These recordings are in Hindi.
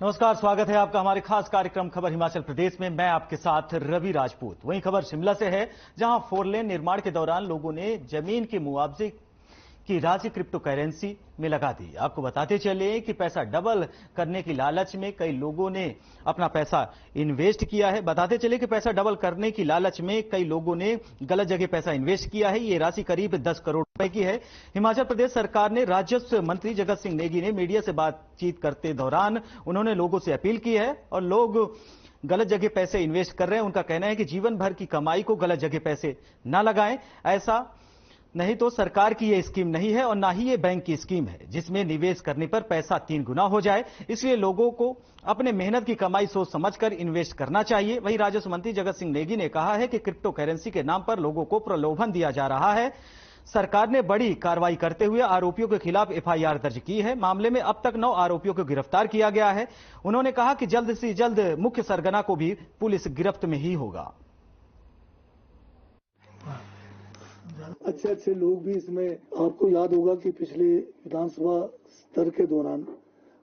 नमस्कार, स्वागत है आपका हमारे खास कार्यक्रम खबर हिमाचल प्रदेश में। मैं आपके साथ रवि राजपूत। वहीं खबर शिमला से है, जहां 4 लेन निर्माण के दौरान लोगों ने जमीन के मुआवजे की राशि क्रिप्टो करेंसी में लगा दी। आपको बताते चले कि पैसा डबल करने की लालच में कई लोगों ने अपना पैसा इन्वेस्ट किया है। बताते चले कि पैसा डबल करने की लालच में कई लोगों ने गलत जगह पैसा इन्वेस्ट किया है। ये राशि करीब 10 करोड़ रुपए की है। हिमाचल प्रदेश सरकार ने राजस्व मंत्री जगत सिंह नेगी ने मीडिया से बातचीत करते दौरान उन्होंने लोगों से अपील की है और लोग गलत जगह पैसे इन्वेस्ट कर रहे हैं। उनका कहना है कि जीवन भर की कमाई को गलत जगह पैसे ना लगाएं, ऐसा नहीं तो सरकार की यह स्कीम नहीं है और ना ही ये बैंक की स्कीम है जिसमें निवेश करने पर पैसा 3 गुना हो जाए। इसलिए लोगों को अपने मेहनत की कमाई सोच समझकर इन्वेस्ट करना चाहिए। वहीं राजस्व मंत्री जगत सिंह नेगी ने कहा है कि क्रिप्टो करेंसी के नाम पर लोगों को प्रलोभन दिया जा रहा है। सरकार ने बड़ी कार्रवाई करते हुए आरोपियों के खिलाफ एफआईआर दर्ज की है। मामले में अब तक 9 आरोपियों को गिरफ्तार किया गया है। उन्होंने कहा कि जल्द से जल्द मुख्य सरगना को भी पुलिस गिरफ्त में ही होगा। अच्छे लोग भी इसमें, आपको याद होगा कि पिछले विधानसभा स्तर के दौरान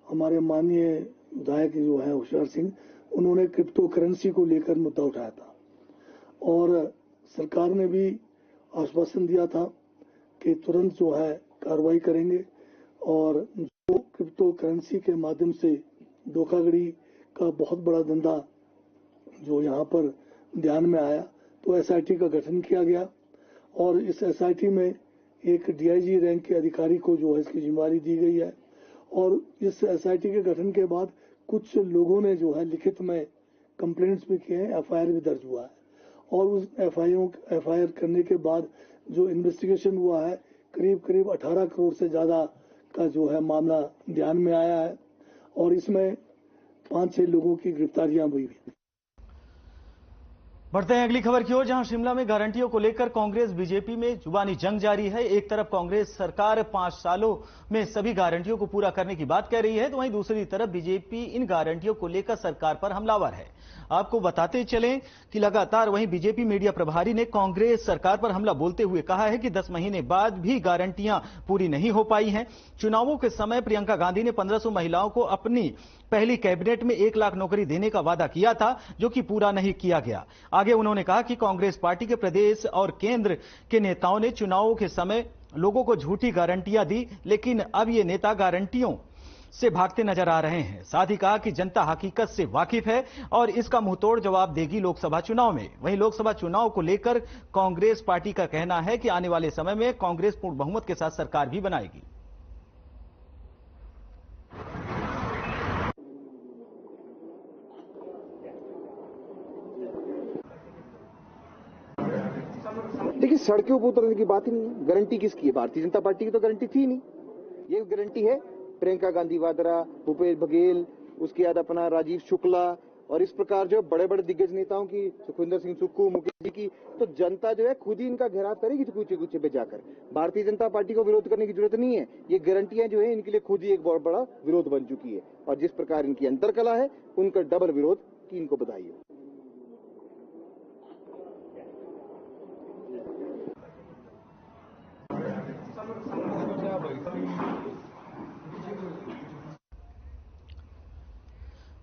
हमारे माननीय विधायक जो है होशियार सिंह, उन्होंने क्रिप्टो करेंसी को लेकर मुद्दा उठाया था और सरकार ने भी आश्वासन दिया था कि तुरंत जो है कार्रवाई करेंगे और जो क्रिप्टो करेंसी के माध्यम से धोखाधड़ी का बहुत बड़ा धंधा जो यहाँ पर ध्यान में आया तो एसआईटी का गठन किया गया और इस एसआईटी में एक डीआईजी रैंक के अधिकारी को जो है इसकी जिम्मेदारी दी गई है और इस एसआईटी के गठन के बाद कुछ लोगों ने जो है लिखित में कंप्लेंट्स भी किए हैं, एफआईआर भी दर्ज हुआ है और उस एफआईआर करने के बाद जो इन्वेस्टिगेशन हुआ है करीब 18 करोड़ से ज्यादा का जो है मामला ध्यान में आया है और इसमें 5-6 लोगों की गिरफ्तारियां हुई। बढ़ते हैं अगली खबर की ओर, जहां शिमला में गारंटियों को लेकर कांग्रेस बीजेपी में जुबानी जंग जारी है। एक तरफ कांग्रेस सरकार 5 सालों में सभी गारंटियों को पूरा करने की बात कह रही है, तो वहीं दूसरी तरफ बीजेपी इन गारंटियों को लेकर सरकार पर हमलावर है। आपको बताते चलें कि लगातार वहीं बीजेपी मीडिया प्रभारी ने कांग्रेस सरकार पर हमला बोलते हुए कहा है कि 10 महीने बाद भी गारंटियां पूरी नहीं हो पाई हैं। चुनावों के समय प्रियंका गांधी ने 1500 महिलाओं को अपनी पहली कैबिनेट में 1 लाख नौकरी देने का वादा किया था, जो कि पूरा नहीं किया गया। आगे उन्होंने कहा कि कांग्रेस पार्टी के प्रदेश और केंद्र के नेताओं ने चुनावों के समय लोगों को झूठी गारंटियां दी, लेकिन अब ये नेता गारंटियों से भागते नजर आ रहे हैं। साथ ही कहा कि जनता हकीकत से वाकिफ है और इसका मुंहतोड़ जवाब देगी लोकसभा चुनाव में। वहीं लोकसभा चुनाव को लेकर कांग्रेस पार्टी का कहना है कि आने वाले समय में कांग्रेस पूर्ण बहुमत के साथ सरकार भी बनाएगी। देखिए, सड़कों पर उतरने की बात ही नहीं है। गारंटी किसकी है? भारतीय जनता पार्टी की तो गारंटी थी नहीं। ये गारंटी है प्रियंका गांधी वाड्रा, भूपेश बघेल, उसके बाद अपना राजीव शुक्ला और इस प्रकार जो बड़े बड़े दिग्गज नेताओं की, सुखविंदर सिंह सुक्खू, मुकेश जी की, तो जनता जो है खुद ही इनका घेराव करेगी कुछ पे जाकर। भारतीय जनता पार्टी को विरोध करने की जरूरत नहीं है। ये गारंटियां जो है इनके लिए खुद ही एक बहुत बड़ा विरोध बन चुकी है और जिस प्रकार इनकी अंतरकला है उनका डबल विरोध की इनको बधाई हो।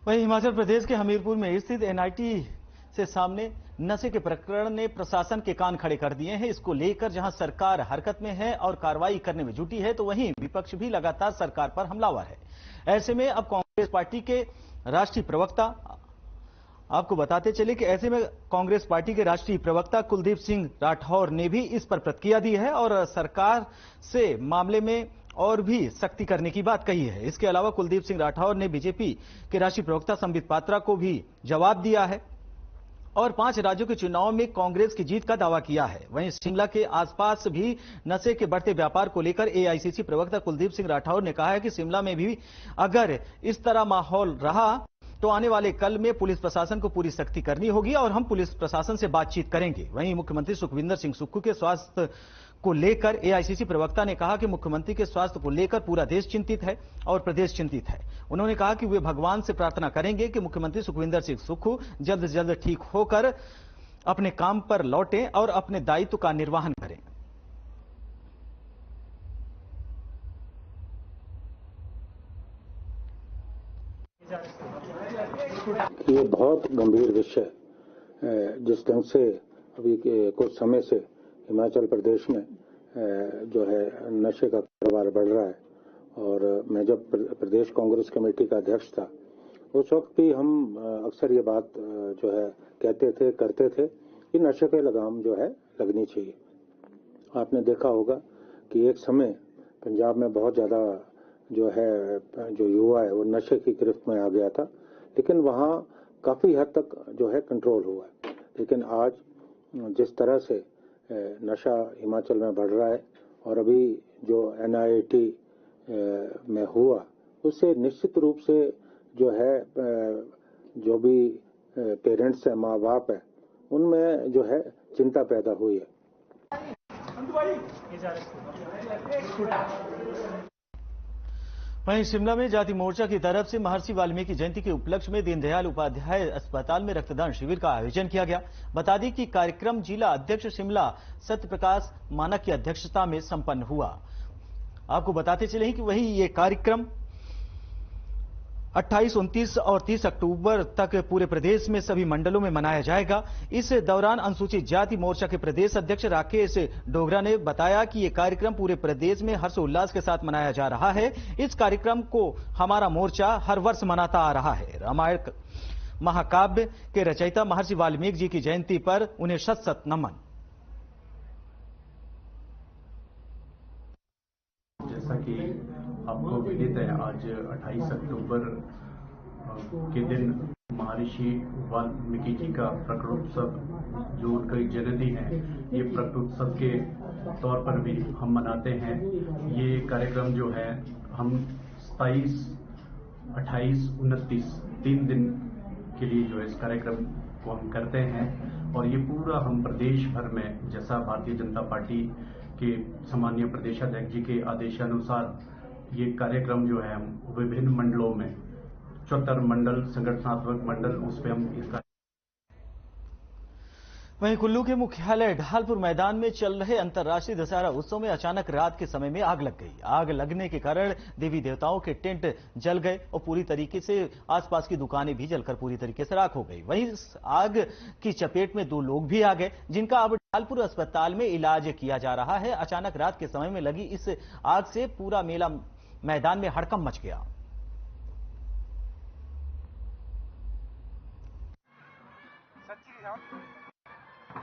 वहीं हिमाचल प्रदेश के हमीरपुर में स्थित एनआईटी से सामने नशे के प्रकरण ने प्रशासन के कान खड़े कर दिए हैं। इसको लेकर जहां सरकार हरकत में है और कार्रवाई करने में जुटी है, तो वहीं विपक्ष भी लगातार सरकार पर हमलावर है। ऐसे में अब कांग्रेस पार्टी के राष्ट्रीय प्रवक्ता, आपको बताते चले कि ऐसे में कांग्रेस पार्टी के राष्ट्रीय प्रवक्ता कुलदीप सिंह राठौर ने भी इस पर प्रतिक्रिया दी है और सरकार से मामले में और भी सख्ती करने की बात कही है। इसके अलावा कुलदीप सिंह राठौर ने बीजेपी के राष्ट्रीय प्रवक्ता संबित पात्रा को भी जवाब दिया है और 5 राज्यों के चुनाव में कांग्रेस की जीत का दावा किया है। वहीं शिमला के आसपास भी नशे के बढ़ते व्यापार को लेकर एआईसीसी प्रवक्ता कुलदीप सिंह राठौर ने कहा है कि शिमला में भी अगर इस तरह माहौल रहा तो आने वाले कल में पुलिस प्रशासन को पूरी सख्ती करनी होगी और हम पुलिस प्रशासन से बातचीत करेंगे। वहीं मुख्यमंत्री सुखविंदर सिंह सुक्खू के स्वास्थ्य को लेकर एआईसीसी प्रवक्ता ने कहा कि मुख्यमंत्री के स्वास्थ्य को लेकर पूरा देश चिंतित है और प्रदेश चिंतित है। उन्होंने कहा कि वे भगवान से प्रार्थना करेंगे कि मुख्यमंत्री सुखविंदर सिंह सुक्खू जल्द से जल्द ठीक होकर अपने काम पर लौटें और अपने दायित्व का निर्वहन करें। ये बहुत गंभीर विषय जिस ढंग से अभी कुछ समय से हिमाचल प्रदेश में जो है नशे का कारोबार बढ़ रहा है, और मैं जब प्रदेश कांग्रेस कमेटी का अध्यक्ष था उस वक्त भी हम अक्सर ये बात जो है कहते थे, करते थे कि नशे पे लगाम जो है लगनी चाहिए। आपने देखा होगा कि एक समय पंजाब में बहुत ज्यादा जो युवा है वो नशे की गिरफ्त में आ गया था, लेकिन वहाँ काफी हद तक जो है कंट्रोल हुआ है। लेकिन आज जिस तरह से नशा हिमाचल में बढ़ रहा है और अभी जो NIT में हुआ उससे निश्चित रूप से जो है जो भी पेरेंट्स है, माँ बाप है, उनमें जो है चिंता पैदा हुई है। वहीं शिमला में जाति मोर्चा की तरफ से महर्षि वाल्मीकि जयंती के उपलक्ष्य में दीनदयाल उपाध्याय अस्पताल में रक्तदान शिविर का आयोजन किया गया। बता दें कि कार्यक्रम जिला अध्यक्ष शिमला सत्यप्रकाश मानक की अध्यक्षता में संपन्न हुआ। आपको बताते चले कि वही ये कार्यक्रम 28, 29 और 30 अक्टूबर तक पूरे प्रदेश में सभी मंडलों में मनाया जाएगा। इस दौरान अनुसूचित जाति मोर्चा के प्रदेश अध्यक्ष राकेश डोगरा ने बताया कि यह कार्यक्रम पूरे प्रदेश में हर्षोल्लास के साथ मनाया जा रहा है। इस कार्यक्रम को हमारा मोर्चा हर वर्ष मनाता आ रहा है। रामायण महाकाव्य के रचयिता महर्षि वाल्मीकि जी की जयंती पर उन्हें शत शत नमन। जैसा कि आपको विदित है, आज 28 अक्टूबर के दिन महर्षि वाल्मीकि जी का प्रकटोत्सव जो उनका जयंती है, ये प्रकटोत्सव के तौर पर भी हम मनाते हैं। ये कार्यक्रम जो है हम 27, 28, 29 3 दिन के लिए जो है इस कार्यक्रम को हम करते हैं, और ये पूरा हम प्रदेश भर में, जैसा भारतीय जनता पार्टी के सम्मानीय प्रदेशाध्यक्ष जी के आदेशानुसार ये कार्यक्रम जो है हम विभिन्न मंडलों में 74 मंडल, संगठनात्मक मंडल, उस पर हम इसका। वहीं कुल्लू के मुख्यालय ढालपुर मैदान में चल रहे अंतर्राष्ट्रीय दशहरा उत्सव में अचानक रात के समय में आग लग गई। आग लगने के कारण देवी देवताओं के टेंट जल गए और पूरी तरीके से आसपास की दुकानें भी जलकर पूरी तरीके से राख हो गई। वहीं इस आग की चपेट में 2 लोग भी आ गए, जिनका अब ढालपुर अस्पताल में इलाज किया जा रहा है। अचानक रात के समय में लगी इस आग से पूरा मेला मैदान में हड़कंप मच गया।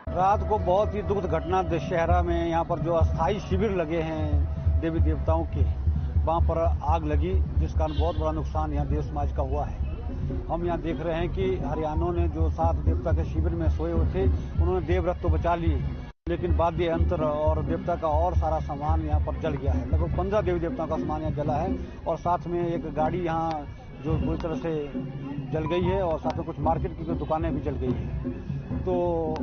रात को बहुत ही दुखद घटना दशहरा में यहाँ पर जो अस्थायी शिविर लगे हैं देवी देवताओं के, वहाँ पर आग लगी, जिस कारण बहुत बड़ा नुकसान यहाँ देव समाज का हुआ है। हम यहाँ देख रहे हैं कि हरियाणों ने जो 7 देवता के शिविर में सोए हुए थे, उन्होंने देवव्रत तो बचा लिए, लेकिन वाद्य यंत्र और देवता का और सारा सामान यहाँ पर जल गया है। लगभग 15 देवी देवताओं का सामान यहाँ जला है, और साथ में एक गाड़ी यहाँ जो पूरी तरह से जल गई है, और साथ में कुछ मार्केट की दुकानें भी जल गई है। तो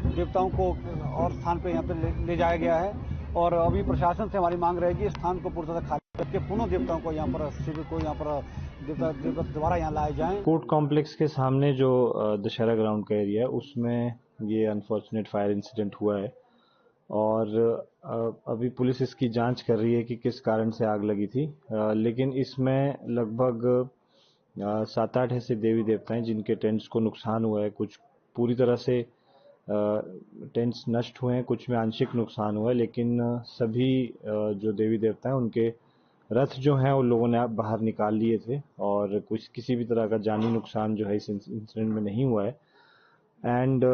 देवताओं को और स्थान पे यहाँ पे ले जाया गया है, और अभी प्रशासन से हमारी मांग रहेगी इस स्थान को पूरी तरह खाली करके पुनः देवताओं को यहाँ पर शिविर को यहाँ पर देवता दोबारा यहाँ लाए जाएं। कोर्ट कॉम्प्लेक्स के सामने जो दशहरा ग्राउंड का एरिया है उसमें ये अनफॉर्चुनेट फायर इंसिडेंट हुआ है, और अभी पुलिस इसकी जांच कर रही है कि किस कारण से आग लगी थी। लेकिन इसमें लगभग 7-8 ऐसे देवी देवता हैं जिनके टेंट्स को नुकसान हुआ है। कुछ पूरी तरह से टेंट्स नष्ट हुए हैं, कुछ में आंशिक नुकसान हुआ है, लेकिन सभी जो देवी देवता हैं उनके रथ जो हैं उन लोगों ने बाहर निकाल लिए थे, और कुछ किसी भी तरह का जानी नुकसान जो है इस इंसिडेंट में नहीं हुआ है। एंड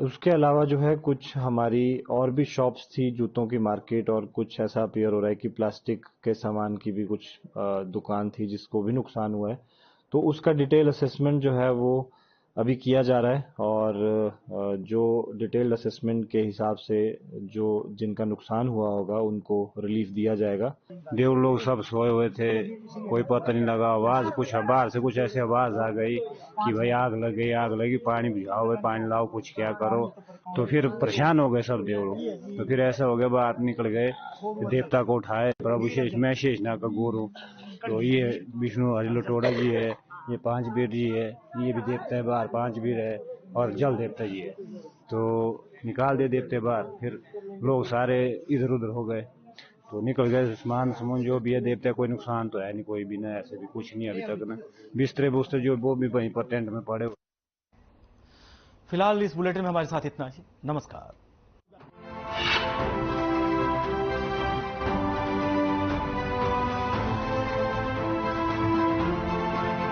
उसके अलावा जो है कुछ हमारी और भी शॉप्स थी, जूतों की मार्केट, और कुछ ऐसा अपीयर हो रहा है कि प्लास्टिक के सामान की भी कुछ दुकान थी जिसको भी नुकसान हुआ है। तो उसका डिटेल असेसमेंट जो है वो अभी किया जा रहा है, और जो डिटेल्ड असेसमेंट के हिसाब से जो जिनका नुकसान हुआ होगा उनको रिलीफ दिया जाएगा। देव लोग सब सोए हुए थे, कोई पता नहीं लगा। आवाज कुछ बाहर से कुछ ऐसी आवाज आ गई कि भाई आग लगी, पानी भिजाओ, पानी लाओ, कुछ क्या करो। तो फिर परेशान हो गए सब देव लोग। तो फिर ऐसा हो गया, बाहर निकल गए, देवता को उठाए। प्रभु मैं शेषनाग का गुरु, तो ये विष्णु हरिलोटोड़ा जी है, ये 5 वीर जी है, ये भी देवता है बाहर, 5 वीर है, और जल देवता जी है। तो निकाल दे देवते बाहर। फिर लोग सारे इधर उधर हो गए। तो निकल गए सामान समून जो भी है, देवता कोई नुकसान तो है नहीं, कोई भी ना, ऐसे भी कुछ नहीं अभी तक ना। बिस्तरे बुस्तरे जो वो भी वहीं पर टेंट में पड़े। फिलहाल इस बुलेटिन में हमारे साथ इतना ही। नमस्कार।